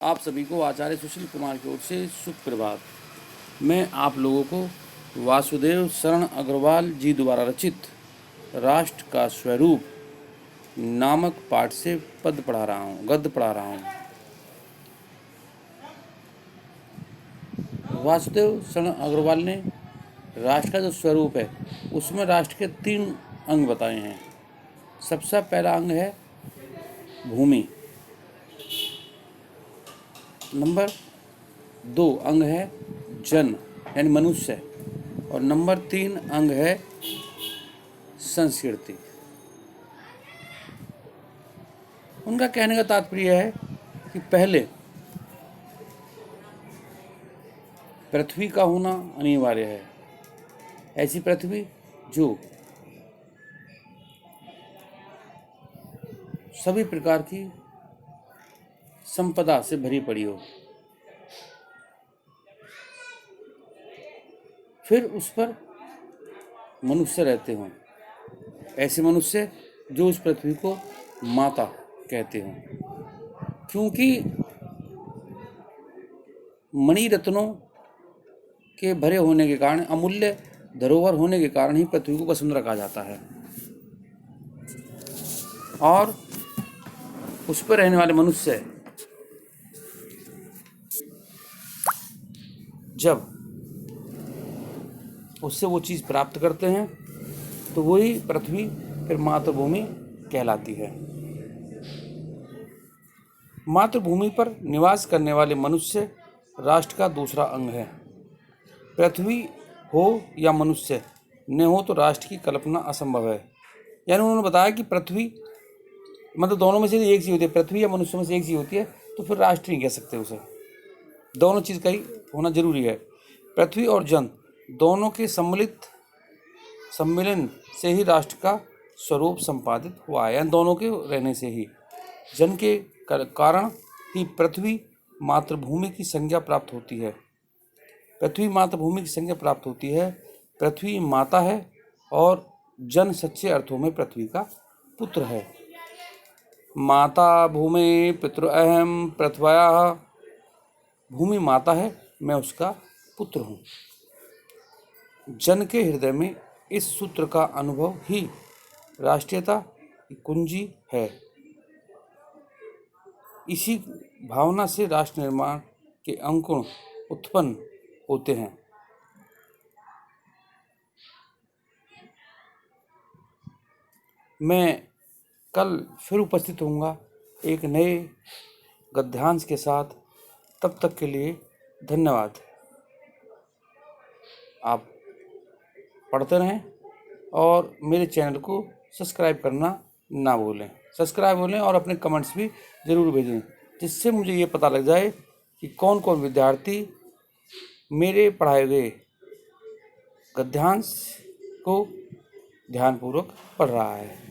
आप सभी को आचार्य सुशील कुमार की ओर से सुप्रभात। मैं आप लोगों को वासुदेव शरण अग्रवाल जी द्वारा रचित राष्ट्र का स्वरूप नामक पाठ से गद्य पढ़ा रहा हूँ। वासुदेव शरण अग्रवाल ने राष्ट्र का जो स्वरूप है उसमें राष्ट्र के 3 अंग बताए हैं। सबसे पहला अंग है भूमि, नंबर 2 अंग है जन यानी मनुष्य, और नंबर 3 अंग है संस्कृति। उनका कहने का तात्पर्य है कि पहले पृथ्वी का होना अनिवार्य है, ऐसी पृथ्वी जो सभी प्रकार की संपदा से भरी पड़ी हो। फिर उस पर मनुष्य रहते हों, ऐसे मनुष्य जो उस पृथ्वी को माता कहते हों, क्योंकि मणि रत्नों के भरे होने के कारण, अमूल्य धरोहर होने के कारण ही पृथ्वी को वसुंधरा कहा जाता है। और उस पर रहने वाले मनुष्य जब उससे वो चीज़ प्राप्त करते हैं तो वही पृथ्वी फिर मातृभूमि कहलाती है। मातृभूमि पर निवास करने वाले मनुष्य राष्ट्र का दूसरा अंग है। पृथ्वी हो या मनुष्य न हो तो राष्ट्र की कल्पना असंभव है। यानी उन्होंने बताया कि पृथ्वी मतलब दोनों में से एक चीज़ होती है, पृथ्वी या मनुष्य में से एक चीज़ होती है, तो फिर राष्ट्र नहीं कह सकते उसे। दोनों चीज़ का ही होना जरूरी है। पृथ्वी और जन दोनों के सम्मिलन से ही राष्ट्र का स्वरूप संपादित हुआ है। यानी दोनों के रहने से ही, जन के कारण ही पृथ्वी मातृभूमि की संज्ञा प्राप्त होती है। पृथ्वी मातृभूमि की संज्ञा प्राप्त होती है। पृथ्वी माता है और जन सच्चे अर्थों में पृथ्वी का पुत्र है। माता भूमि पितृ अहम पृथ्व्याः, भूमि माता है, मैं उसका पुत्र हूँ। जन के हृदय में इस सूत्र का अनुभव ही राष्ट्रीयता की कुंजी है। इसी भावना से राष्ट्र निर्माण के अंकुर उत्पन्न होते हैं। मैं कल फिर उपस्थित होऊंगा एक नए गद्यांश के साथ। तब तक के लिए धन्यवाद। आप पढ़ते रहें और मेरे चैनल को सब्सक्राइब करना ना भूलें। सब्सक्राइब बोलें और अपने कमेंट्स भी ज़रूर भेजें, जिससे मुझे ये पता लग जाए कि कौन कौन विद्यार्थी मेरे पढ़ाए गए गद्यांश को ध्यानपूर्वक पढ़ रहा है।